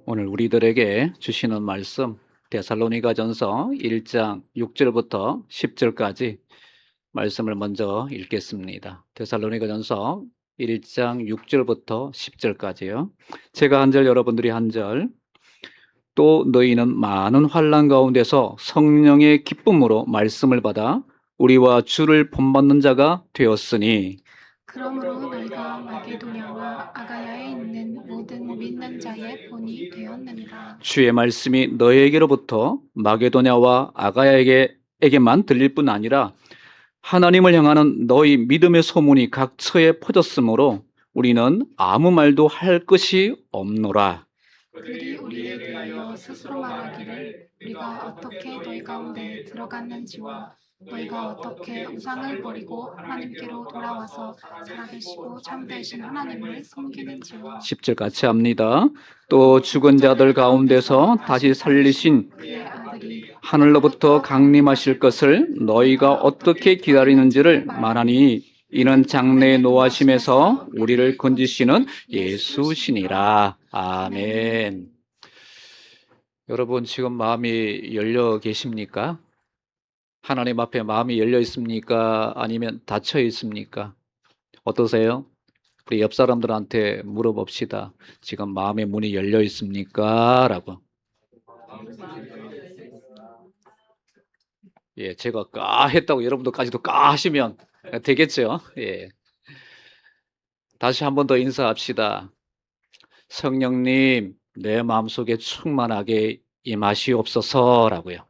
오늘 우리들에게 주시는 말씀 데살로니가전서 1장 6절부터 10절까지 말씀을 먼저 읽겠습니다. 데살로니가전서 1장 6절부터 10절까지요. 제가 한 절, 여러분들이 한 절. 또 너희는 많은 환난 가운데서 성령의 기쁨으로 말씀을 받아 우리와 주를 본받는 자가 되었으니, 그러므로 너희가 마게도냐와 아가야에 있는 모든 믿는 자의 본이 되었느니라. 주의 말씀이 너희에게로부터 마게도냐와 아가야에게만 들릴 뿐 아니라 하나님을 향하는 너희 믿음의 소문이 각처에 퍼졌으므로 우리는 아무 말도 할 것이 없노라. 그들이 우리에 대하여 스스로 말하기를 우리가 어떻게 너희 가운데 들어갔는지와 너희가 어떻게 우상을 버리고 하나님께로 돌아와서 살아계시고 참되신 하나님을 섬기는지와 10절 같이 합니다. 또 죽은 자들 가운데서 다시 살리신 그의 아들이 하늘로부터 강림하실 것을 너희가 어떻게 기다리는지를 말하니, 이는 장래의 노하심에서 우리를 건지시는 예수시니라. 아멘. 여러분, 지금 마음이 열려 계십니까? 하나님 앞에 마음이 열려 있습니까? 아니면 닫혀 있습니까? 어떠세요? 우리 옆 사람들한테 물어봅시다. 지금 마음의 문이 열려 있습니까? 라고. 예, 제가 까 했다고 여러분들까지도 까 하시면 되겠죠? 예. 다시 한 번 더 인사합시다. 성령님, 내 마음속에 충만하게 임하시옵소서라고요.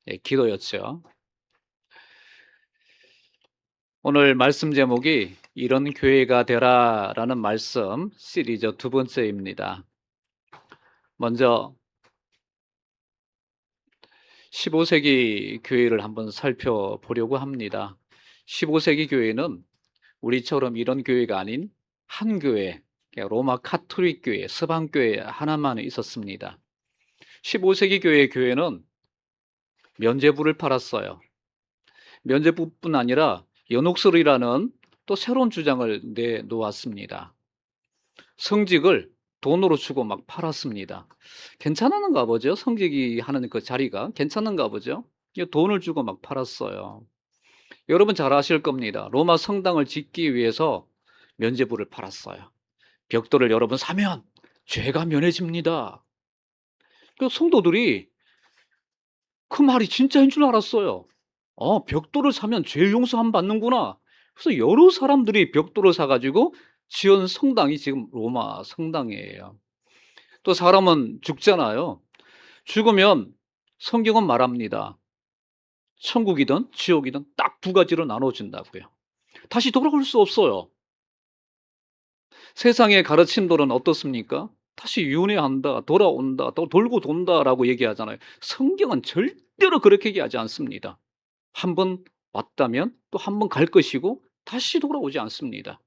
예, 기도였죠. 오늘 말씀 제목이 이런 교회가 되라라는 말씀 시리즈 두 번째입니다. 먼저 15세기 교회를 한번 살펴보려고 합니다. 15세기 교회는 우리처럼 이런 교회가 아닌 한 교회, 로마 카톨릭 교회, 서방 교회 하나만 있었습니다. 15세기 교회는 면죄부를 팔았어요. 면죄부뿐 아니라 연옥설이라는 또 새로운 주장을 내놓았습니다. 성직을 돈으로 주고 막 팔았습니다. 괜찮은가 보죠? 성직이 하는 그 자리가 괜찮은가 보죠? 돈을 주고 막 팔았어요. 여러분 잘 아실 겁니다. 로마 성당을 짓기 위해서 면죄부를 팔았어요. 벽돌을 여러분 사면 죄가 면해집니다. 그 성도들이 그 말이 진짜인 줄 알았어요. 벽돌을 사면 죄 용서함 받는구나. 그래서 여러 사람들이 벽돌을 사가지고 지은 성당이 지금 로마 성당이에요. 또 사람은 죽잖아요. 죽으면 성경은 말합니다. 천국이든 지옥이든 딱 두 가지로 나눠진다고요. 다시 돌아올 수 없어요. 세상의 가르침들은 어떻습니까? 다시 윤회한다, 돌아온다, 또 돌고 돈다라고 얘기하잖아요. 성경은 절대로 그렇게 얘기하지 않습니다. 한 번 왔다면 또 한 번 갈 것이고 다시 돌아오지 않습니다.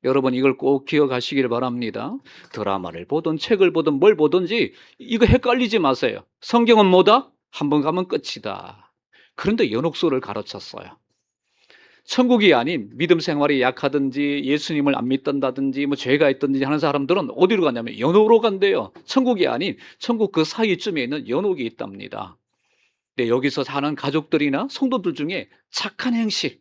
여러분 이걸 꼭 기억하시길 바랍니다. 드라마를 보든 책을 보든 뭘 보든지 이거 헷갈리지 마세요. 성경은 뭐다? 한 번 가면 끝이다. 그런데 연옥소를 가르쳤어요. 천국이 아닌 믿음 생활이 약하든지 예수님을 안 믿던다든지 뭐 죄가 있든지 하는 사람들은 어디로 가냐면 연옥으로 간대요. 천국이 아닌 천국 그 사이쯤에 있는 연옥이 있답니다. 근데 여기서 사는 가족들이나 성도들 중에 착한 행실,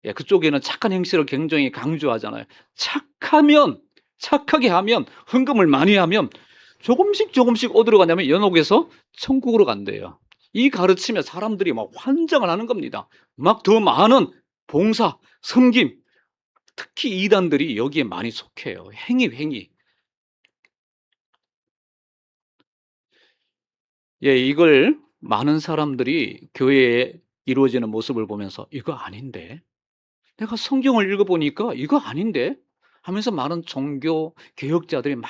예, 그쪽에는 착한 행실을 굉장히 강조하잖아요. 착하게 하면, 헌금을 많이 하면 조금씩 어디로 가냐면 연옥에서 천국으로 간대요. 이 가르침에 사람들이 막 환장을 하는 겁니다. 막 더 많은 봉사, 섬김, 특히 이단들이 여기에 많이 속해요. 행위. 예, 이걸 많은 사람들이 교회에 이루어지는 모습을 보면서 이거 아닌데? 내가 성경을 읽어보니까 이거 아닌데? 하면서 많은 종교 개혁자들이 막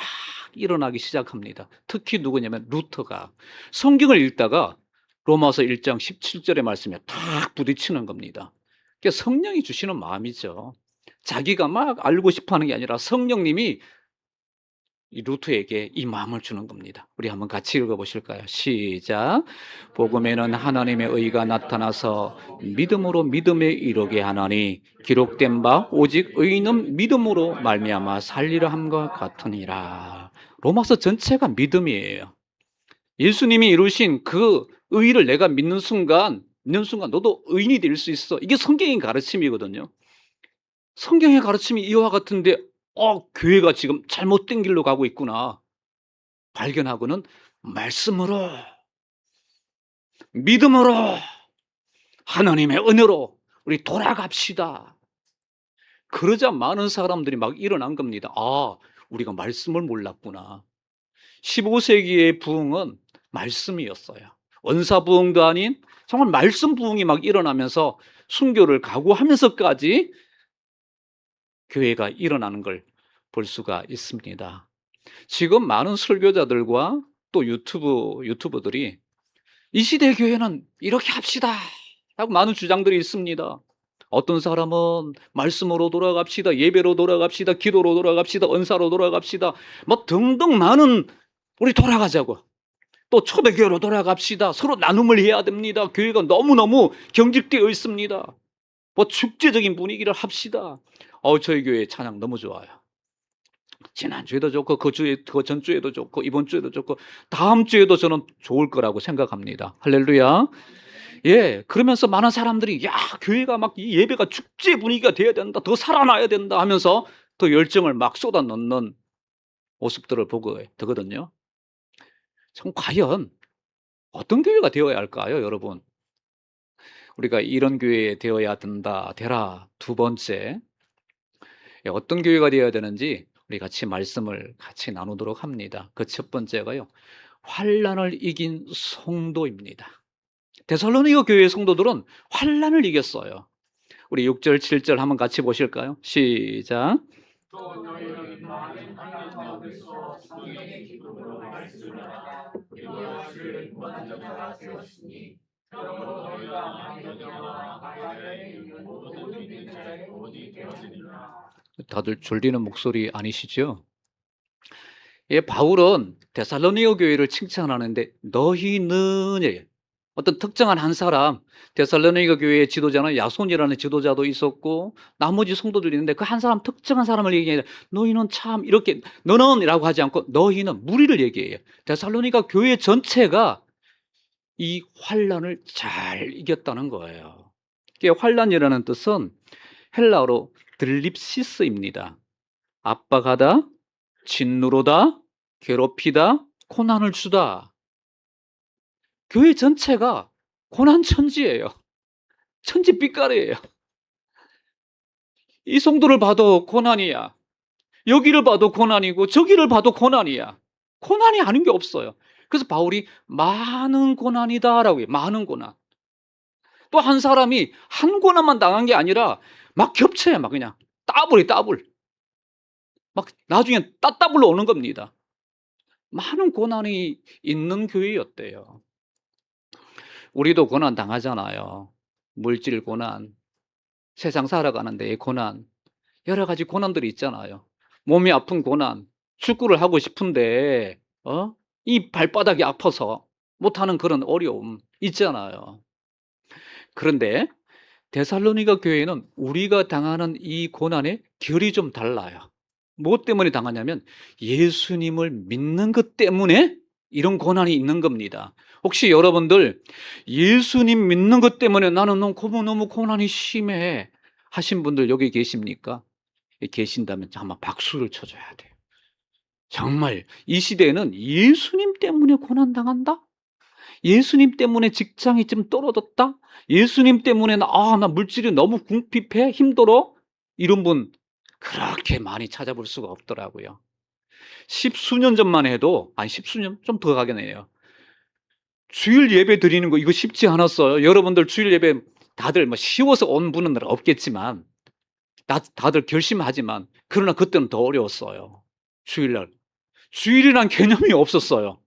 일어나기 시작합니다. 특히 누구냐면 루터가 성경을 읽다가 로마서 1장 17절의 말씀에 탁 부딪히는 겁니다. 그게 성령이 주시는 마음이죠. 자기가 막 알고 싶어 하는 게 아니라 성령님이 이 루트에게 이 마음을 주는 겁니다. 우리 한번 같이 읽어보실까요? 시작. 복음에는 하나님의 의가 나타나서 믿음으로 믿음에 이르게 하나니 기록된 바 오직 의인은 믿음으로 말미암아 살리라 함과 같으니라. 로마서 전체가 믿음이에요. 예수님이 이루신 그 의를 내가 믿는 순간 너도 의인이 될 수 있어. 이게 성경의 가르침이거든요. 성경의 가르침이 이와 같은데 교회가 지금 잘못된 길로 가고 있구나 발견하고는 말씀으로, 믿음으로, 하나님의 은혜로 우리 돌아갑시다. 그러자 많은 사람들이 막 일어난 겁니다. 우리가 말씀을 몰랐구나. 15세기의 부흥은 말씀이었어요. 원사 부흥도 아닌 정말 말씀 부흥이 막 일어나면서 순교를 각오하면서까지 교회가 일어나는 걸 볼 수가 있습니다. 지금 많은 설교자들과 또 유튜버들이 이 시대 교회는 이렇게 합시다 하고 많은 주장들이 있습니다. 어떤 사람은 말씀으로 돌아갑시다, 예배로 돌아갑시다, 기도로 돌아갑시다, 은사로 돌아갑시다, 뭐 등등 많은 우리 돌아가자고. 또 초대교회로 돌아갑시다. 서로 나눔을 해야 됩니다. 교회가 너무너무 경직되어 있습니다. 뭐 축제적인 분위기를 합시다. 저희 교회 찬양 너무 좋아요. 지난주에도 좋고 그 전주에도 좋고 이번 주에도 좋고 다음 주에도 저는 좋을 거라고 생각합니다. 할렐루야. 예, 그러면서 많은 사람들이 교회가 막 이 예배가 축제 분위기가 돼야 된다, 더 살아나야 된다 하면서 더 열정을 막 쏟아넣는 모습들을 보고 되거든요. 참 과연 어떤 교회가 되어야 할까요, 여러분? 우리가 이런 교회 되어야 되라. 두 번째, 어떤 교회가 되어야 되는지 우리 같이 말씀을 같이 나누도록 합니다. 그 첫 번째가요, 환난을 이긴 성도입니다. 데살로니가 교회의 성도들은 환난을 이겼어요. 우리 6절, 7절 한번 같이 보실까요? 시작. 또 너희는 많은 환난 가운데서 성령의 기쁨으로 말씀을 하라. 이와 주를 먼저 받았으니 그러므로 너희가 안경영과 아야에 있는 모든 믿는 자의 옷이 되었느니라. 다들 졸리는 목소리 아니시죠? 예, 바울은 데살로니가 교회를 칭찬하는데 너희는 어떤 특정한 한 사람, 데살로니가 교회의 지도자는 야손이라는 지도자도 있었고 나머지 성도들이 있는데 그 한 사람, 특정한 사람을 얘기해요. 너희는 참 이렇게, 너는이라고 하지 않고 너희는, 무리를 얘기해요. 데살로니가 교회 전체가 이 환난을 잘 이겼다는 거예요. 이게 환난이라는 뜻은 헬라어로 들립시스입니다. 압박하다, 진누르다, 괴롭히다, 고난을 주다. 교회 전체가 고난천지예요. 천지빛깔이에요. 이 성도를 봐도 고난이야. 여기를 봐도 고난이고 저기를 봐도 고난이야. 고난이 아닌 게 없어요. 그래서 바울이 많은 고난이다라고 해요. 많은 고난. 또 한 사람이 한 고난만 당한 게 아니라 막 겹쳐요. 막 그냥 더블. 막 나중에 따따블로 오는 겁니다. 많은 고난이 있는 교회였대요. 우리도 고난 당하잖아요. 물질 고난, 세상 살아가는 데의 고난, 여러 가지 고난들이 있잖아요. 몸이 아픈 고난, 축구를 하고 싶은데 이 발바닥이 아파서 못하는 그런 어려움 있잖아요. 그런데 데살로니가 교회는 우리가 당하는 이 고난의 결이 좀 달라요. 무엇 때문에 당하냐면 예수님을 믿는 것 때문에 이런 고난이 있는 겁니다. 혹시 여러분들 예수님 믿는 것 때문에 나는 너무 고난이 심해 하신 분들 여기 계십니까? 계신다면 아마 박수를 쳐줘야 돼요. 정말 이 시대에는 예수님 때문에 고난당한다? 예수님 때문에 직장이 좀 떨어졌다? 예수님 때문에 나 물질이 너무 궁핍해? 힘들어? 이런 분 그렇게 많이 찾아볼 수가 없더라고요. 십수년 전만 해도, 십수년 좀 더 가겠네요. 주일 예배 드리는 거 이거 쉽지 않았어요. 여러분들 주일 예배 다들 쉬워서 온 분은 없겠지만 다들 결심하지만 그러나 그때는 더 어려웠어요. 주일날. 주일이란 개념이 없었어요.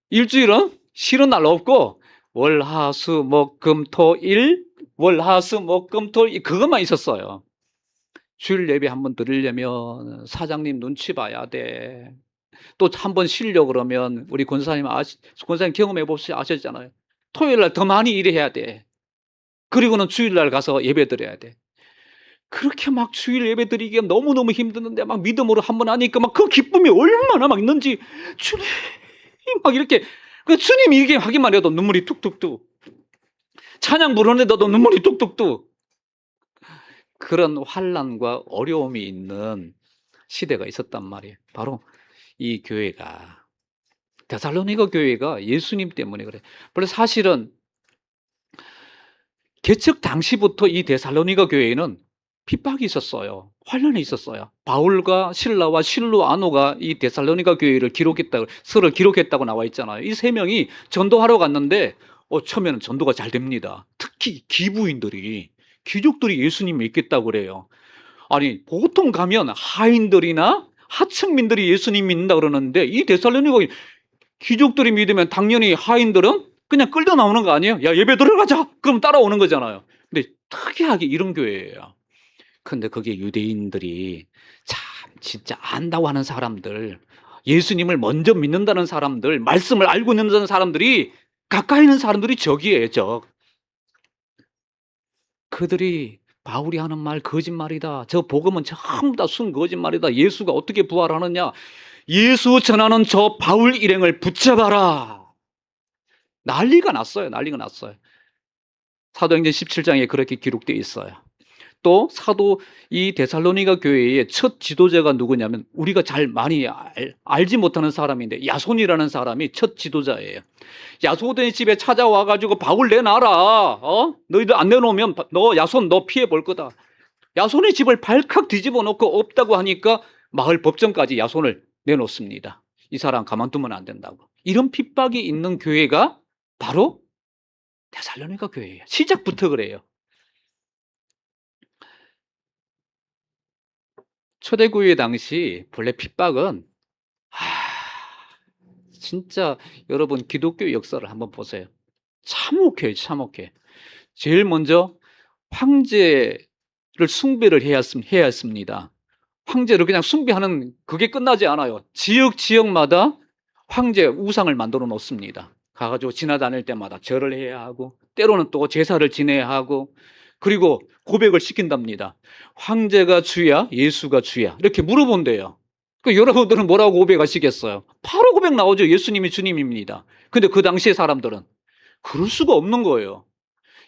일주일은 쉬는 날 없고 월, 화, 수, 목, 금, 토, 일, 월, 화, 수, 목, 금, 토, 일 그것만 있었어요. 주일 예배 한번 드리려면 사장님 눈치 봐야 돼. 또 한 번 쉬려고 그러면 우리 권사님 경험해 아셨잖아요. 토요일 날 더 많이 일해야 돼. 그리고는 주일 날 가서 예배 드려야 돼. 그렇게 막 주일 예배 드리기가 너무너무 힘드는데 막 믿음으로 한번 하니까 막 그 기쁨이 얼마나 막 있는지 주님 막 이렇게 주님이 이렇게 하기만 해도 눈물이 뚝뚝뚝. 찬양 부르는데도 눈물이 뚝뚝뚝. 그런 환난과 어려움이 있는 시대가 있었단 말이에요. 바로 이 교회가 데살로니가 교회가 예수님 때문에 그래. 원래 사실은 개척 당시부터 이 데살로니가 교회에는 핍박이 있었어요. 환난이 있었어요. 바울과 실라와 실루아노가 이 데살로니가 교회를 서를 기록했다고 나와 있잖아요. 이 세 명이 전도하러 갔는데 처음에는 전도가 잘 됩니다. 특히 기부인들이 귀족들이 예수님 믿겠다고 그래요. 아니 보통 가면 하인들이나 하층민들이 예수님 믿는다 그러는데 이 데살로니가 귀족들이 믿으면 당연히 하인들은 그냥 끌려 나오는 거 아니에요? 야, 예배 들어가자! 그럼 따라오는 거잖아요. 근데 특이하게 이런 교회예요. 근데 그게 유대인들이 참 진짜 안다고 하는 사람들, 예수님을 먼저 믿는다는 사람들, 말씀을 알고 있는 사람들이 가까이 있는 사람들이 적이에요, 적. 그들이 바울이 하는 말 거짓말이다. 저 복음은 전부 다 순 거짓말이다. 예수가 어떻게 부활하느냐. 예수 전하는 저 바울 일행을 붙잡아라. 난리가 났어요. 난리가 났어요. 사도행전 17장에 그렇게 기록되어 있어요. 또 사도 이 데살로니가 교회의 첫 지도자가 누구냐면 우리가 잘 많이 알지 못하는 사람인데 야손이라는 사람이 첫 지도자예요. 야손의 집에 찾아와 가지고 바울 내놔라. 너희들 안 내놓으면 너 야손 너 피해 볼 거다. 야손의 집을 발칵 뒤집어 놓고 없다고 하니까 마을 법정까지 야손을 내놓습니다. 이 사람 가만두면 안 된다고. 이런 핍박이 있는 교회가 바로 데살로니가 교회예요. 시작부터 그래요. 초대교회 당시 본래 핍박은 진짜 여러분 기독교 역사를 한번 보세요. 참혹해요. 참혹해. 제일 먼저 황제를 숭배를 해야 했습니다. 황제를 그냥 숭배하는 그게 끝나지 않아요. 지역마다 황제 우상을 만들어 놓습니다. 가가지고 지나다닐 때마다 절을 해야 하고 때로는 또 제사를 지내야 하고 그리고 고백을 시킨답니다. 황제가 주야 예수가 주야 이렇게 물어본대요. 그 여러분들은 뭐라고 고백하시겠어요? 바로 고백 나오죠. 예수님이 주님입니다. 근데 그 당시의 사람들은 그럴 수가 없는 거예요.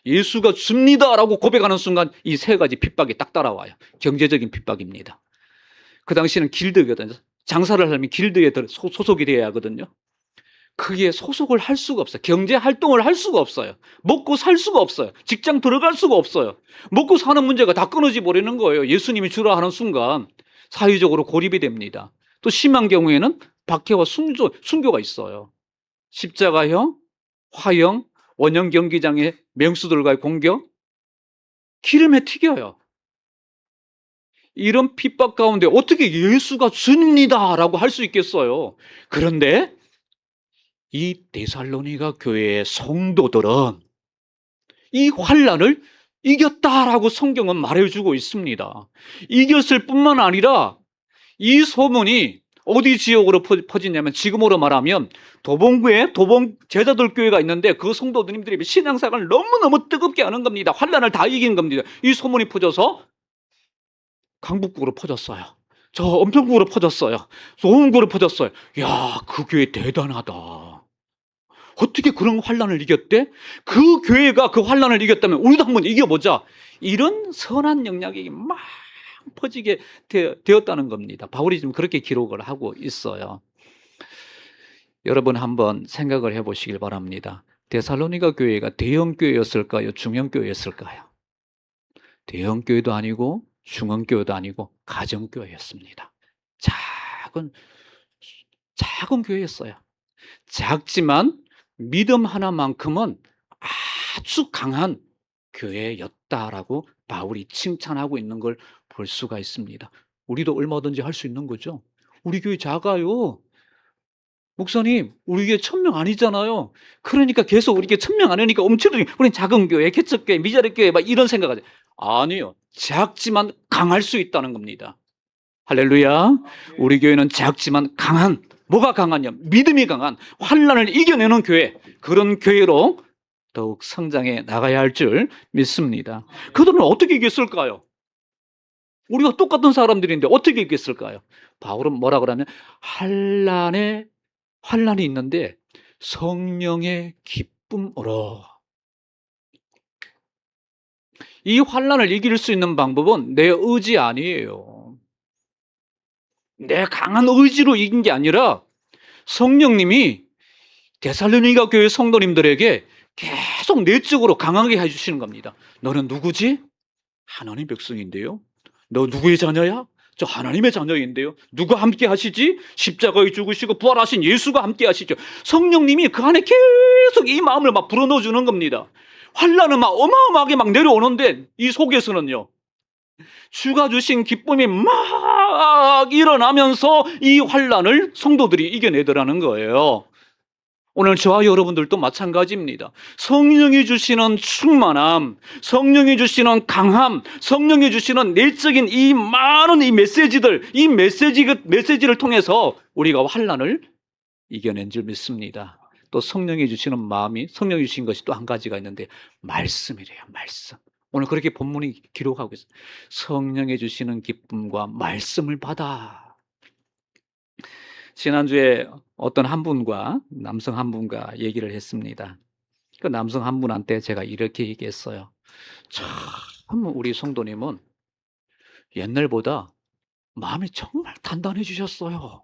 예수가 줍니다라고 고백하는 순간 이 세 가지 핍박이 딱 따라와요. 경제적인 핍박입니다. 그 당시에는 길드거든요. 장사를 하려면 길드에 소속이 돼야 하거든요. 그게 소속을 할 수가 없어요. 경제 활동을 할 수가 없어요. 먹고 살 수가 없어요. 직장 들어갈 수가 없어요. 먹고 사는 문제가 다 끊어지 버리는 거예요. 예수님이 주라 하는 순간 사회적으로 고립이 됩니다. 또 심한 경우에는 박해와 순교가 있어요. 십자가형, 화형, 원형 경기장의 맹수들과의 공격, 기름에 튀겨요. 이런 핍박 가운데 어떻게 예수가 주입니다라고 할 수 있겠어요? 그런데 이 데살로니가 교회의 성도들은 이 환난을 이겼다라고 성경은 말해주고 있습니다. 이겼을 뿐만 아니라 이 소문이 어디 지역으로 퍼지냐면 지금으로 말하면 도봉구에 도봉 제자들 교회가 있는데 그 성도님들이 신앙생활을 너무너무 뜨겁게 하는 겁니다. 환난을 다 이긴 겁니다. 이 소문이 퍼져서 강북구로 퍼졌어요. 저 은평구로 퍼졌어요. 소원구로 퍼졌어요. 야, 그 교회 대단하다. 어떻게 그런 환난을 이겼대? 그 교회가 그 환난을 이겼다면 우리도 한번 이겨보자. 이런 선한 영향이 막 퍼지게 되었다는 겁니다. 바울이 지금 그렇게 기록을 하고 있어요. 여러분 한번 생각을 해보시길 바랍니다. 데살로니가 교회가 대형 교회였을까요? 중형 교회였을까요? 대형 교회도 아니고 중형 교회도 아니고 가정 교회였습니다. 작은 교회였어요. 작지만 믿음 하나만큼은 아주 강한 교회였다라고 바울이 칭찬하고 있는 걸 볼 수가 있습니다. 우리도 얼마든지 할 수 있는 거죠. 우리 교회 작아요. 목사님, 우리 교회 1000명 아니잖아요. 그러니까 계속 우리 교회 1000명 아니니까 엄청나게 우리 작은 교회, 개척교회, 미자립 교회 막 이런 생각하죠. 아니요. 작지만 강할 수 있다는 겁니다. 할렐루야. 우리 교회는 작지만 강한, 뭐가 강하냐? 믿음이 강한, 환난을 이겨내는 교회, 그런 교회로 더욱 성장해 나가야 할 줄 믿습니다. 그들은 어떻게 이겼을까요? 우리가 똑같은 사람들인데 어떻게 이겼을까요? 바울은 뭐라 그러냐면 환난이 있는데 성령의 기쁨으로. 이 환난을 이길 수 있는 방법은 내 의지 아니에요. 내 강한 의지로 이긴 게 아니라 성령님이 데살로니가 교회 성도님들에게 계속 내적으로 강하게 해주시는 겁니다. 너는 누구지? 하나님 백성인데요. 너 누구의 자녀야? 저 하나님의 자녀인데요. 누가 함께 하시지? 십자가에 죽으시고 부활하신 예수가 함께 하시죠. 성령님이 그 안에 계속 이 마음을 막 불어넣어 주는 겁니다. 환난은 막 어마어마하게 막 내려오는데 이 속에서는요, 주가 주신 기쁨이 막 일어나면서 이 환난을 성도들이 이겨내더라는 거예요. 오늘 저와 여러분들도 마찬가지입니다. 성령이 주시는 충만함, 성령이 주시는 강함, 성령이 주시는 내적인 이 많은 이 메시지를 통해서 우리가 환난을 이겨낸 줄 믿습니다. 또 성령이 주시는 마음이, 성령이 주신 것이 또 한 가지가 있는데 말씀이래요. 말씀. 오늘 그렇게 본문이 기록하고 있어요. 성령이 주시는 기쁨과 말씀을 받아. 지난주에 어떤 한 분과, 남성 한 분과 얘기를 했습니다. 그 남성 한 분한테 제가 이렇게 얘기했어요. 참 우리 성도님은 옛날보다 마음이 정말 단단해지셨어요.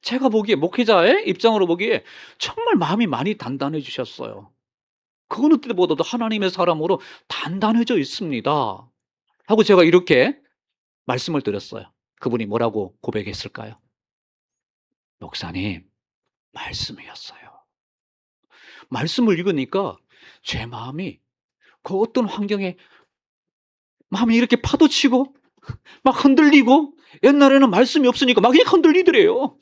제가 보기에, 목회자의 입장으로 보기에 정말 마음이 많이 단단해지셨어요. 그 어느 때보다도 하나님의 사람으로 단단해져 있습니다 하고 제가 이렇게 말씀을 드렸어요. 그분이 뭐라고 고백했을까요? 목사님, 말씀이었어요. 말씀을 읽으니까 제 마음이 그 어떤 환경에 마음이 이렇게 파도치고 막 흔들리고, 옛날에는 말씀이 없으니까 막 이렇게 흔들리더래요.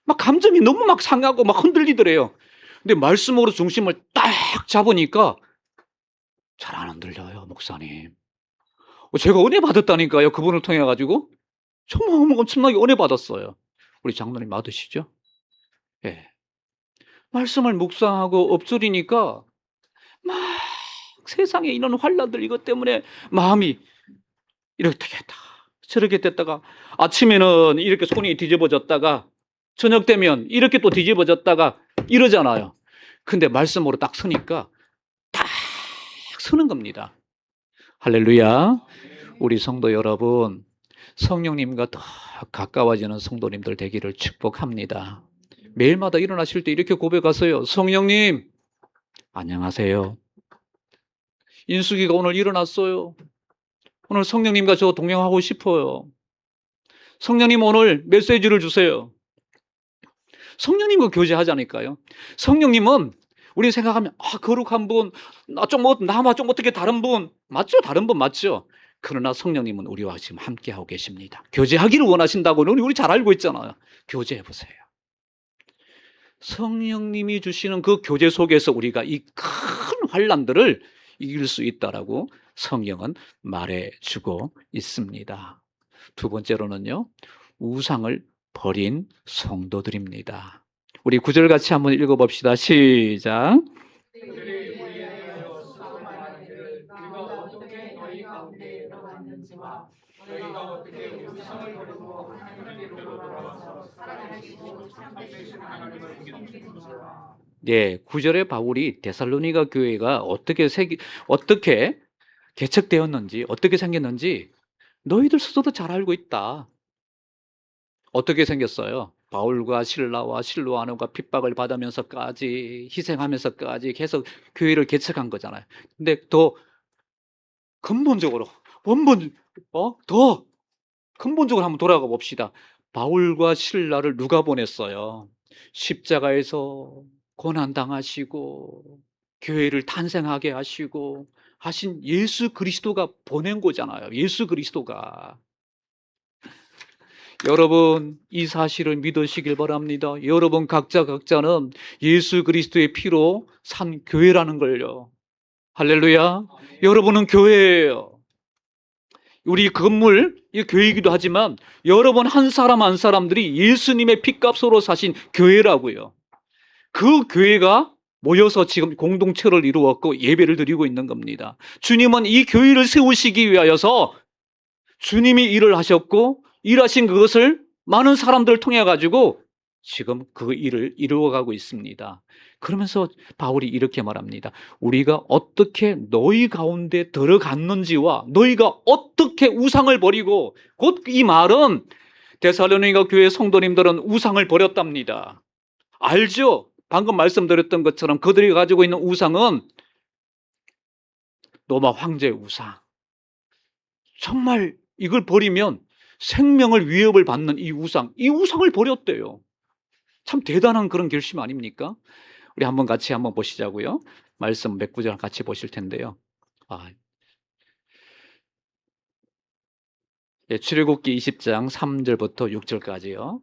막 감정이 너무 막 상하고 막 흔들리더래요. 근데 말씀으로 중심을 딱 잡으니까 잘 안 흔들려요, 목사님. 제가 은혜 받았다니까요. 그분을 통해 가지고 정말 엄청나게 은혜 받았어요. 우리 장로님 맞으시죠? 예. 말씀을 묵상하고 엎드리니까 막 세상에 이런 환난들, 이것 때문에 마음이 이렇게 됐다 저렇게 됐다가, 아침에는 이렇게 손이 뒤집어졌다가 저녁 되면 이렇게 또 뒤집어졌다가 이러잖아요. 근데 말씀으로 딱 서니까 딱 서는 겁니다. 할렐루야. 우리 성도 여러분, 성령님과 더 가까워지는 성도님들 되기를 축복합니다. 매일마다 일어나실 때 이렇게 고백하세요. 성령님, 안녕하세요. 인숙이가 오늘 일어났어요. 오늘 성령님과 저 동행하고 싶어요. 성령님, 오늘 메시지를 주세요. 성령님과 교제하자니까요. 성령님은 우리 생각하면 거룩한 분, 나와 좀 어떻게 다른 분 맞죠? 다른 분 맞죠? 그러나 성령님은 우리와 지금 함께하고 계십니다. 교제하기를 원하신다고는 우리 잘 알고 있잖아요. 교제해 보세요. 성령님이 주시는 그 교제 속에서 우리가 이 큰 환난들을 이길 수 있다라고 성경은 말해주고 있습니다. 두 번째로는요, 우상을 버린 성도들입니다. 우리 9절 같이 한번 읽어봅시다. 시작. 네, 9절에 바울이 데살로니가 교회가 어떻게 개척되었는지, 어떻게 생겼는지 너희들 스스로도 잘 알고 있다. 어떻게 생겼어요? 바울과 실라와 실로아노가 핍박을 받으면서까지, 희생하면서까지 계속 교회를 개척한 거잖아요. 근데 더 근본적으로, 더 근본적으로 한번 돌아가 봅시다. 바울과 실라를 누가 보냈어요? 십자가에서 고난당하시고 교회를 탄생하게 하시고 하신 예수 그리스도가 보낸 거잖아요. 예수 그리스도가. 여러분, 이 사실을 믿으시길 바랍니다. 여러분 각자는 예수 그리스도의 피로 산 교회라는 걸요. 할렐루야. 여러분은 교회예요. 우리 건물, 이 교회이기도 하지만 여러분 한 사람 한 사람들이 예수님의 핏값으로 사신 교회라고요. 그 교회가 모여서 지금 공동체를 이루었고 예배를 드리고 있는 겁니다. 주님은 이 교회를 세우시기 위하여서 주님이 일을 하셨고 일하신 그것을 많은 사람들을 통해 가지고 지금 그 일을 이루어가고 있습니다. 그러면서 바울이 이렇게 말합니다. 우리가 어떻게 너희 가운데 들어갔는지와 너희가 어떻게 우상을 버리고, 곧 이 말은 데살로니가 교회 성도님들은 우상을 버렸답니다. 알죠? 방금 말씀드렸던 것처럼 그들이 가지고 있는 우상은 로마 황제의 우상. 정말 이걸 버리면 생명을 위협을 받는 이 우상을 버렸대요. 참 대단한 그런 결심 아닙니까? 우리 한번 같이 한번 보시자고요. 말씀 몇 구절 같이 보실 텐데요. 출애굽기 20장 3절부터 6절까지요.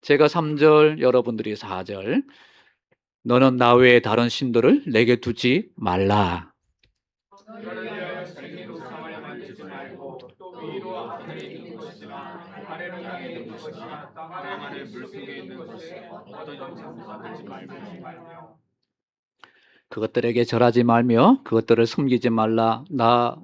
제가 3절, 여러분들이 4절. 너는 나 외에 다른 신들을 내게 두지 말라. 너를 위하여 생긴 우상을 만지지 말고 또 위로 하늘에 있는 것이나 아래로 땅에 있는 것이나 땅 안에 물속에 있는 것에 어떤 형상도 만들지 말며 그것들에게 절하지 말며 그것들을 섬기지 말라.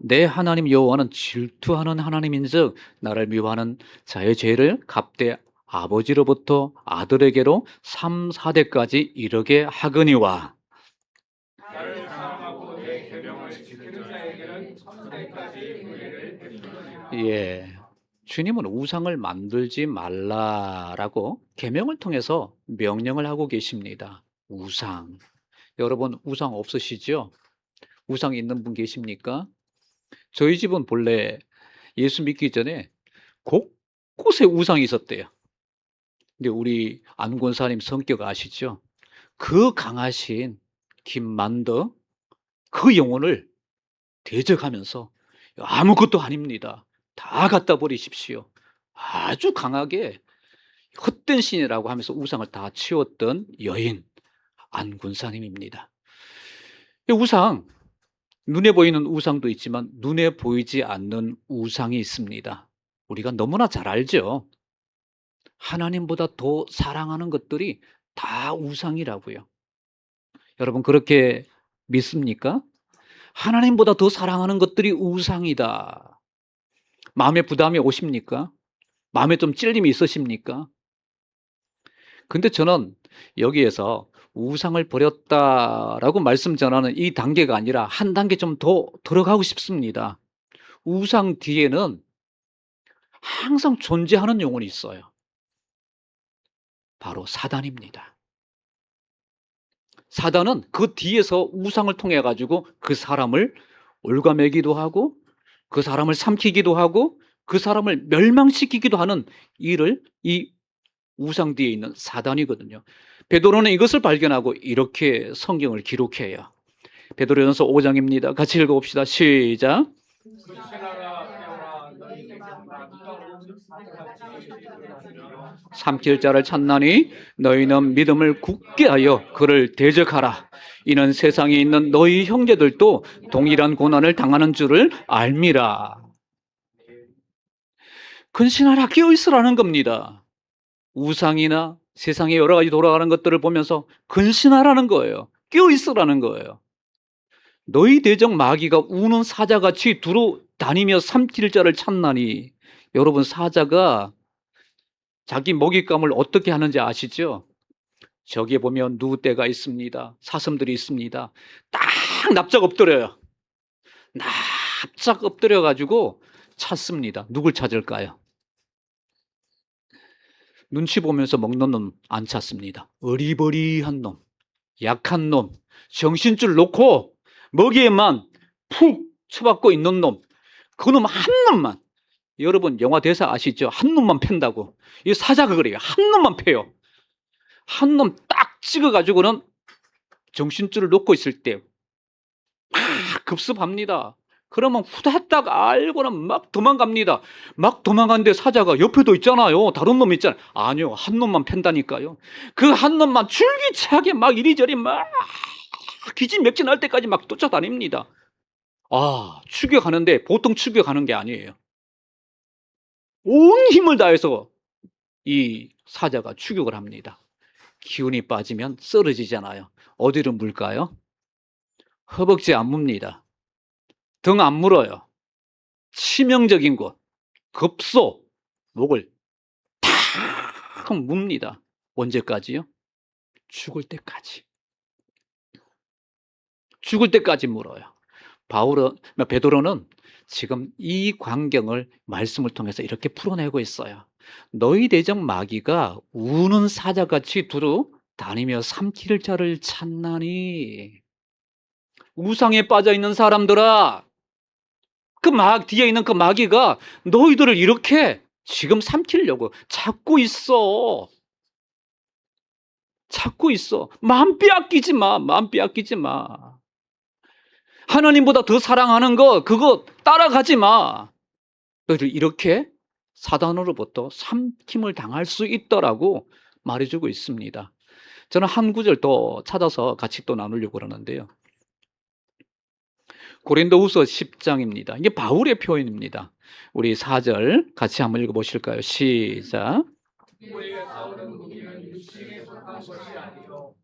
내 하나님 여호와는 질투하는 하나님인즉 나를 미워하는 자의 죄를 갚되 아버지로부터 아들에게로 3, 4대까지 이르게 하거니와. 나를 사랑하고 내 계명을 지키는 자에게는 천대까지 은혜를 베푸느니라. 예, 주님은 우상을 만들지 말라라고 계명을 통해서 명령을 하고 계십니다. 우상. 여러분 우상 없으시죠? 우상 있는 분 계십니까? 저희 집은 본래 예수 믿기 전에 곳곳에 우상이 있었대요. 근데 우리 안권사님 성격 아시죠? 그 강하신 김만더 그 영혼을 대적하면서 아무것도 아닙니다. 다 갖다 버리십시오. 아주 강하게 헛된 신이라고 하면서 우상을 다 치웠던 여인 안군사님입니다. 우상, 눈에 보이는 우상도 있지만 눈에 보이지 않는 우상이 있습니다. 우리가 너무나 잘 알죠. 하나님보다 더 사랑하는 것들이 다 우상이라고요. 여러분 그렇게 믿습니까? 하나님보다 더 사랑하는 것들이 우상이다. 마음에 부담이 오십니까? 마음에 좀 찔림이 있으십니까? 근데 저는 여기에서 우상을 버렸다라고 말씀 전하는 이 단계가 아니라 한 단계 좀 더 들어가고 싶습니다. 우상 뒤에는 항상 존재하는 영혼이 있어요. 바로 사단입니다. 사단은 그 뒤에서 우상을 통해 가지고 그 사람을 올가매기도 하고 그 사람을 삼키기도 하고 그 사람을 멸망시키기도 하는 일을 이 우상 뒤에 있는 사단이거든요. 베드로는 이것을 발견하고 이렇게 성경을 기록해요. 베드로전서 5장입니다. 같이 읽어봅시다. 시작. 삼킬 자를 찾나니 너희는 믿음을 굳게 하여 그를 대적하라. 이는 세상에 있는 너희 형제들도 동일한 고난을 당하는 줄을 알미라. 근신하라, 깨어있으라는 겁니다. 우상이나 세상에 여러 가지 돌아가는 것들을 보면서 근신하라는 거예요. 깨어있으라는 거예요. 너희 대적 마귀가 우는 사자같이 두루 다니며 삼킬 자를 찾나니. 여러분 사자가 자기 먹잇감을 어떻게 하는지 아시죠? 저기에 보면 누떼가 있습니다. 사슴들이 있습니다. 딱 납작 엎드려요. 납작 엎드려 가지고 찾습니다. 누굴 찾을까요? 눈치 보면서 먹는 놈 안 찾습니다. 어리버리한 놈, 약한 놈, 정신줄 놓고 먹이에만 푹 처박고 있는 놈, 그 놈 한 놈만. 여러분 영화 대사 아시죠? 한 놈만 팬다고. 이 사자가 그래요. 한 놈만 패요. 한 놈 딱 찍어가지고는 정신줄을 놓고 있을 때 막 급습합니다. 그러면 후다닥 알고는 막 도망갑니다. 막 도망가는데 사자가 옆에도 있잖아요. 다른 놈 있잖아요. 아니요, 한 놈만 팬다니까요. 그 한 놈만 줄기차게 막 이리저리 막 기진맥진할 때까지 막 쫓아다닙니다. 추격하는데 보통 추격하는 게 아니에요. 온 힘을 다해서 이 사자가 추격을 합니다. 기운이 빠지면 쓰러지잖아요. 어디로 물까요? 허벅지 안 뭅니다. 등 안 물어요. 치명적인 곳, 급소, 목을 탁 뭅니다. 언제까지요? 죽을 때까지. 죽을 때까지 물어요. 베드로는 지금 이 광경을 말씀을 통해서 이렇게 풀어내고 있어요. 너희 대적 마귀가 우는 사자같이 두루 다니며 삼킬 자를 찾나니. 우상에 빠져 있는 사람들아, 뒤에 있는 그 마귀가 너희들을 이렇게 지금 삼키려고 찾고 있어. 찾고 있어. 마음 빼앗기지 마. 마음 빼앗기지 마. 하나님보다 더 사랑하는 거 그거 따라가지 마. 너희들 이렇게 사단으로부터 삼킴을 당할 수 있더라고 말해주고 있습니다. 저는 한 구절 더 찾아서 같이 또 나누려고 그러는데요. 고린도후서 10장입니다. 이게 바울의 표현입니다. 우리 4절 같이 한번 읽어보실까요? 시작. 우리의 사울은 무기는 육신에 속한 것이 아니요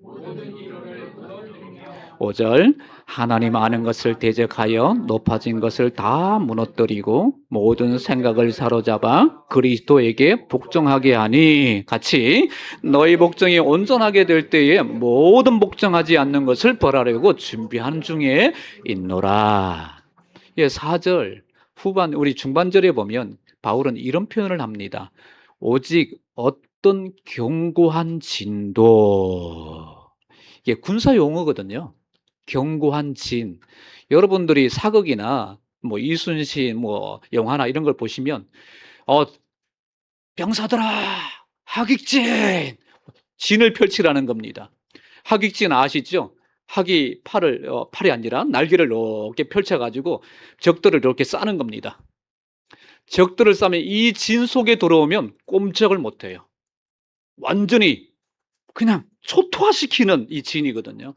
모든 이론을 무너뜨리며 5절 하나님 아는 것을 대적하여 높아진 것을 다 무너뜨리고 모든 생각을 사로잡아 그리스도에게 복종하게 하니. 같이 너희 복종이 온전하게 될 때에 모든 복종하지 않는 것을 벌하려고 준비하는 중에 있노라. 4절 후반 우리 중반절에 보면 바울은 이런 표현을 합니다. 오직 어떤 견고한 진도. 이게 군사 용어거든요. 견고한 진. 여러분들이 사극이나 뭐 이순신 영화나 이런 걸 보시면 병사들아 하객진 진을 펼치라는 겁니다. 하객진 아시죠? 학이 팔이 아니라 날개를 이렇게 펼쳐가지고 적들을 이렇게 싸는 겁니다. 적들을 싸면 이 진 속에 들어오면 꼼짝을 못해요. 완전히 그냥 초토화시키는 이 진이거든요.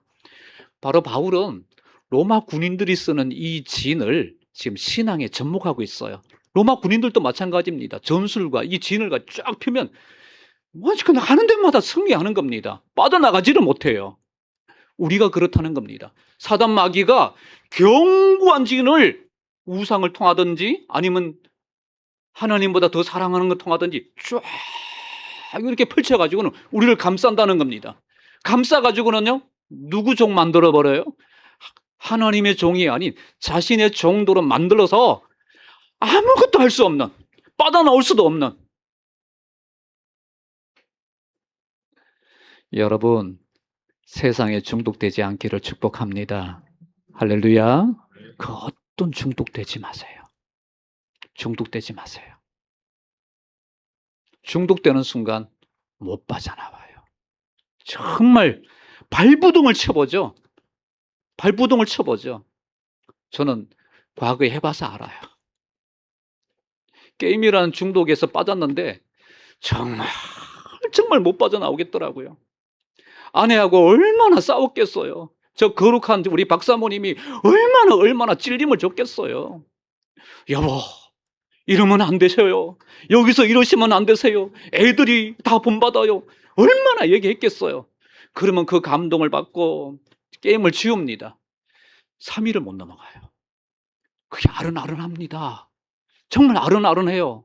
바로 바울은 로마 군인들이 쓰는 이 진을 지금 신앙에 접목하고 있어요. 로마 군인들도 마찬가지입니다. 전술과 이 진을 쫙 펴면 그냥 하는 데마다 승리하는 겁니다. 빠져나가지를 못해요. 우리가 그렇다는 겁니다. 사단 마귀가 견고한 진을 우상을 통하든지 아니면 하나님보다 더 사랑하는 걸 통하든지 쫙 이렇게 펼쳐가지고는 우리를 감싼다는 겁니다. 감싸가지고는요, 누구 종 만들어버려요? 하나님의 종이 아닌 자신의 종도로 만들어서 아무것도 할 수 없는, 빠져나올 수도 없는. 여러분, 세상에 중독되지 않기를 축복합니다. 할렐루야. 그 어떤 중독되지 마세요. 중독되지 마세요. 중독되는 순간 못 빠져나와요. 정말 발부둥을 쳐보죠. 발부둥을 쳐보죠. 저는 과거에 해봐서 알아요. 게임이라는 중독에서 빠졌는데 정말 못 빠져나오겠더라고요. 아내하고 얼마나 싸웠겠어요. 저 거룩한 우리 박사모님이 얼마나 찔림을 줬겠어요. 여보, 이러면 안 되셔요. 여기서 이러시면 안 되세요. 애들이 다 본받아요. 얼마나 얘기했겠어요. 그러면 그 감동을 받고 게임을 지웁니다. 3일을 못 넘어가요. 그게 아른아른합니다. 정말 아른아른해요.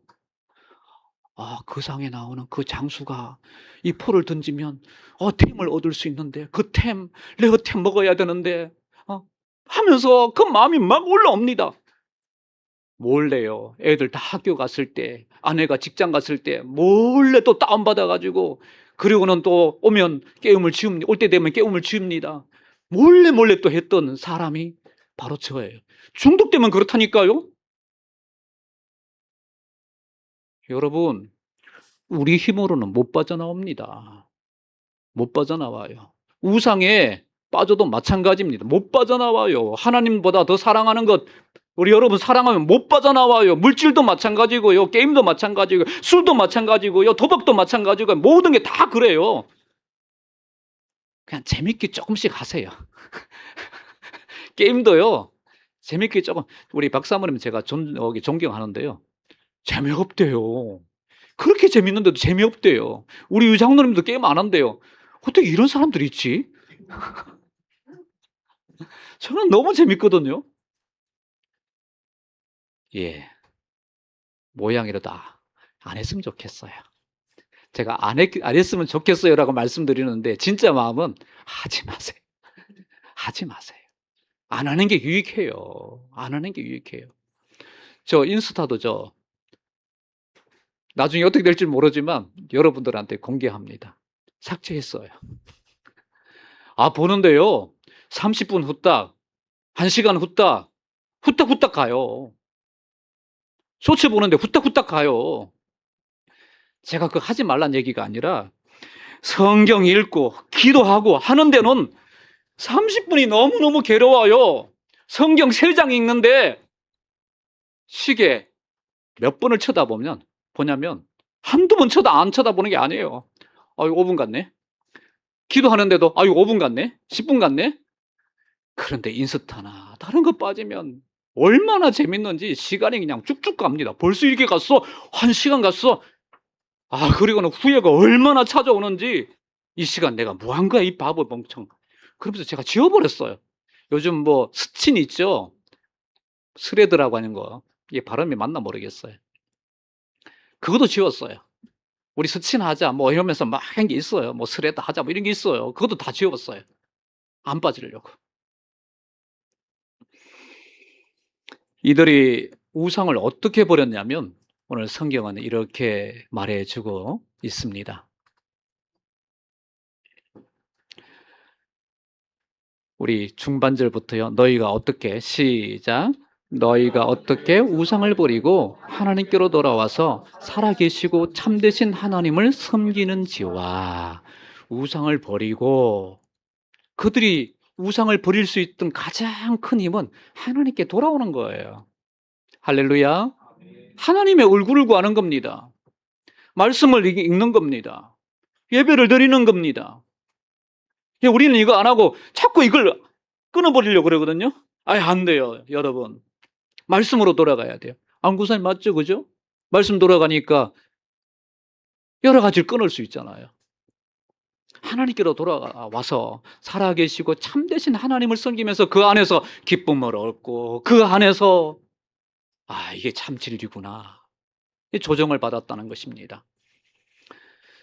그 상에 나오는 그 장수가 이 포를 던지면 템을 얻을 수 있는데 그 템, 내가 템 먹어야 되는데 하면서 그 마음이 막 올라옵니다. 몰래요. 애들 다 학교 갔을 때, 아내가 직장 갔을 때 몰래 또 다운받아가지고 그리고는 또 오면 게임을 지웁니다. 올 때 되면 게임을 지웁니다. 몰래 또 했던 사람이 바로 저예요. 중독되면 그렇다니까요. 여러분, 우리 힘으로는 못 빠져나옵니다. 못 빠져나와요. 우상에 빠져도 마찬가지입니다. 못 빠져나와요. 하나님보다 더 사랑하는 것 우리 여러분 사랑하면 못 빠져나와요. 물질도 마찬가지고요. 게임도 마찬가지고 술도 마찬가지고요. 도박도 마찬가지고 모든 게 다 그래요. 그냥 재밌게 조금씩 하세요. 게임도요. 재밌게 조금. 우리 박사모님 제가 존경하는데요. 재미없대요. 그렇게 재밌는데도 재미없대요. 우리 유장로님도 게임 안 한대요. 어떻게 이런 사람들이 있지? 저는 너무 재밌거든요. 예. 모양이라도 안 했으면 좋겠어요. 제가 안 했으면 좋겠어요라고 말씀드리는데 진짜 마음은 하지 마세요. 하지 마세요. 안 하는 게 유익해요. 안 하는 게 유익해요. 저 인스타도 나중에 어떻게 될지 모르지만 여러분들한테 공개합니다. 삭제했어요. 보는데요. 30분 후딱, 1시간 후딱 가요. 쇼츠 보는데 후딱 가요. 제가 그거 하지 말란 얘기가 아니라 성경 읽고 기도하고 하는 데는 30분이 너무너무 괴로워요. 성경 3장 읽는데 시계 몇 번을 보냐면 한두 번 안 쳐다보는 게 아니에요. 5분 갔네. 기도하는데도 5분 갔네. 10분 갔네. 그런데 인스타나 다른 거 빠지면 얼마나 재밌는지 시간이 그냥 쭉쭉 갑니다. 벌써 이렇게 갔어. 1시간 갔어. 그리고는 후회가 얼마나 찾아오는지 이 시간 내가 뭐 한 거야 이 바보 멍청. 그러면서 제가 지워버렸어요. 요즘 스친 있죠? 스레드라고 하는 거. 이게 발음이 맞나 모르겠어요. 그것도 지웠어요. 우리 스친 하자 이러면서 막 한 게 있어요. 스레드 하자 이런 게 있어요. 그것도 다 지웠어요. 안 빠지려고. 이들이 우상을 어떻게 버렸냐면 오늘 성경은 이렇게 말해주고 있습니다. 우리 중반절부터요. 너희가 어떻게 시작. 너희가 어떻게 우상을 버리고 하나님께로 돌아와서 살아계시고 참되신 하나님을 섬기는지와 우상을 버리고 그들이 우상을 버릴 수 있던 가장 큰 힘은 하나님께 돌아오는 거예요. 할렐루야. 하나님의 얼굴을 구하는 겁니다. 말씀을 읽는 겁니다. 예배를 드리는 겁니다. 우리는 이거 안 하고 자꾸 이걸 끊어버리려고 그러거든요. 안 돼요, 여러분. 말씀으로 돌아가야 돼요. 안구사님 맞죠, 그죠? 말씀 돌아가니까 여러 가지를 끊을 수 있잖아요. 하나님께로 돌아와서 살아계시고 참되신 하나님을 섬기면서 그 안에서 기쁨을 얻고 그 안에서 이게 참 진리구나. 조정을 받았다는 것입니다.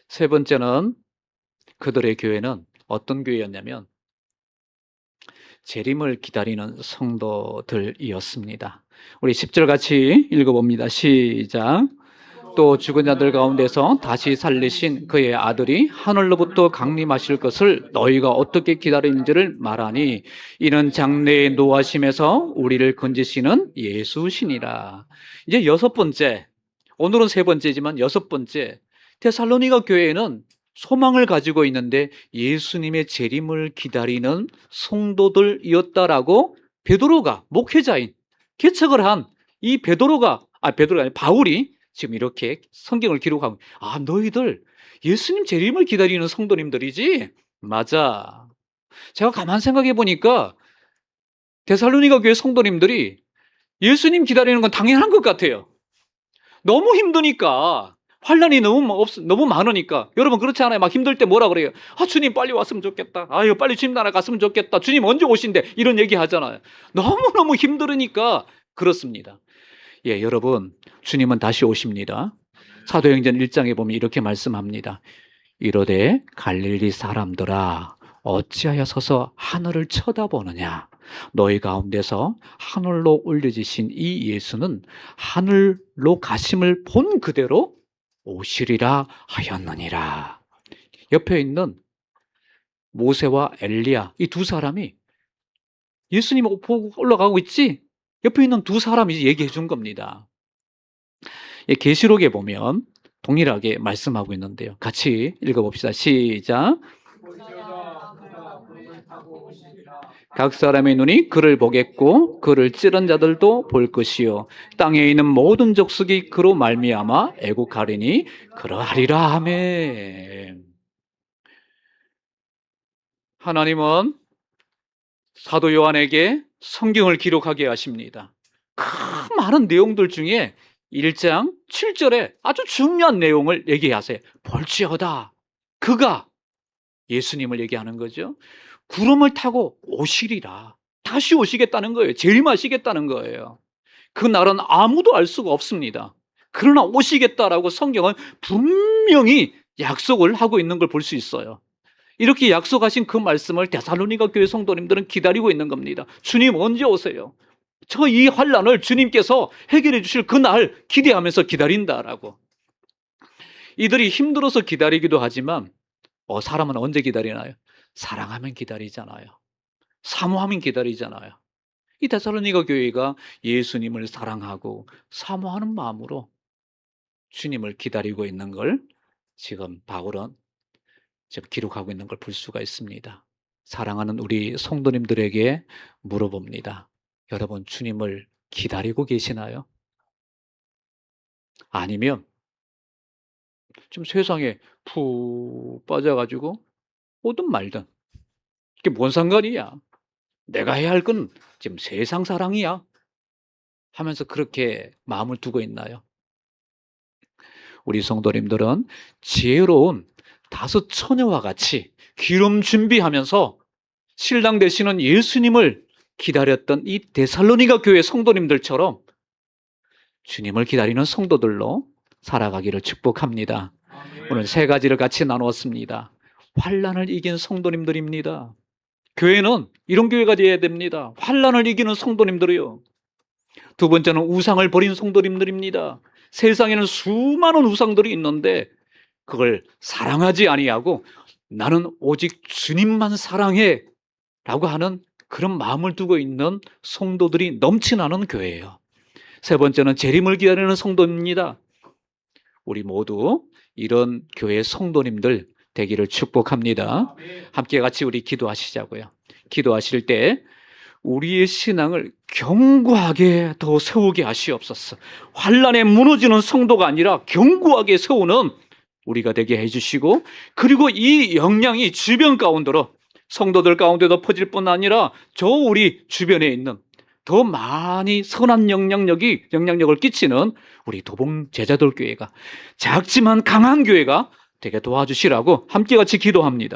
세 번째는 그들의 교회는 어떤 교회였냐면 재림을 기다리는 성도들이었습니다. 우리 10절 같이 읽어봅니다. 시작. 또 죽은 자들 가운데서 다시 살리신 그의 아들이 하늘로부터 강림하실 것을 너희가 어떻게 기다리는지를 말하니 이는 장래에 노하심에서 우리를 건지시는 예수시니라. 이제 6번째, 오늘은 3번째지만 6번째, 데살로니가 교회에는 소망을 가지고 있는데 예수님의 재림을 기다리는 성도들이었다라고 베드로가 목회자인 개척을 한 이 베드로가 아니 바울이 지금 이렇게 성경을 기록하고 너희들 예수님 재림을 기다리는 성도님들이지? 맞아. 제가 가만 생각해 보니까 데살로니가 교회 성도님들이 예수님 기다리는 건 당연한 것 같아요. 너무 힘드니까 환난이 너무 많으니까. 여러분 그렇지 않아요? 막 힘들 때 뭐라 그래요? 주님 빨리 왔으면 좋겠다. 빨리 주님 나라 갔으면 좋겠다. 주님 언제 오신대? 이런 얘기 하잖아요. 너무너무 힘들으니까 그렇습니다. 여러분 주님은 다시 오십니다. 사도행전 1장에 보면 이렇게 말씀합니다. 이르되 갈릴리 사람들아 어찌하여 서서 하늘을 쳐다보느냐. 너희 가운데서 하늘로 올려지신 이 예수는 하늘로 가심을 본 그대로 오시리라 하였느니라. 옆에 있는 모세와 엘리야 이 두 사람이 예수님 보고 올라가고 있지? 옆에 있는 두 사람이 얘기해 준 겁니다. 계시록에 보면 동일하게 말씀하고 있는데요. 같이 읽어봅시다. 시작. 각 사람의 눈이 그를 보겠고 그를 찌른 자들도 볼 것이요 땅에 있는 모든 족속이 그로 말미암아 애국하리니 그러하리라. 아멘. 하나님은 사도 요한에게 성경을 기록하게 하십니다. 그 많은 내용들 중에 1장 7절에 아주 중요한 내용을 얘기하세요. 볼지어다 그가, 예수님을 얘기하는 거죠, 구름을 타고 오시리라. 다시 오시겠다는 거예요. 재림하시겠다는 거예요. 그 날은 아무도 알 수가 없습니다. 그러나 오시겠다라고 성경은 분명히 약속을 하고 있는 걸 볼 수 있어요. 이렇게 약속하신 그 말씀을 데살로니가 교회 성도님들은 기다리고 있는 겁니다. 주님 언제 오세요? 저 이 환난을 주님께서 해결해 주실 그 날 기대하면서 기다린다라고. 이들이 힘들어서 기다리기도 하지만 사람은 언제 기다리나요? 사랑하면 기다리잖아요. 사모하면 기다리잖아요. 이 데살로니가 교회가 예수님을 사랑하고 사모하는 마음으로 주님을 기다리고 있는 걸 지금 바울은 지금 기록하고 있는 걸 볼 수가 있습니다. 사랑하는 우리 성도님들에게 물어봅니다. 여러분, 주님을 기다리고 계시나요? 아니면 지금 세상에 푹 빠져가지고 오든 말든 이게 뭔 상관이야? 내가 해야 할 건 지금 세상 사랑이야 하면서 그렇게 마음을 두고 있나요? 우리 성도님들은 지혜로운 5 처녀와 같이 기름 준비하면서 신랑 되시는 예수님을 기다렸던 이 데살로니가 교회 성도님들처럼 주님을 기다리는 성도들로 살아가기를 축복합니다. 오늘 3가지를 같이 나누었습니다. 환난을 이긴 성도님들입니다. 교회는 이런 교회가 되어야 됩니다. 환난을 이기는 성도님들이요. 2번째는 우상을 버린 성도님들입니다. 세상에는 수많은 우상들이 있는데 그걸 사랑하지 아니하고 나는 오직 주님만 사랑해 라고 하는 그런 마음을 두고 있는 성도들이 넘쳐나는 교회예요. 3번째는 재림을 기다리는 성도입니다. 우리 모두 이런 교회 성도님들 되기를 축복합니다. 함께 같이 우리 기도하시자고요. 기도하실 때 우리의 신앙을 견고하게 더 세우게 하시옵소서. 환난에 무너지는 성도가 아니라 견고하게 세우는 우리가 되게 해주시고, 그리고 이 영향이 주변 가운데로 성도들 가운데도 퍼질 뿐 아니라 저 우리 주변에 있는 더 많이 선한 영향력을 끼치는 우리 도봉 제자들 교회가, 작지만 강한 교회가 되게 도와주시라고 함께 같이 기도합니다.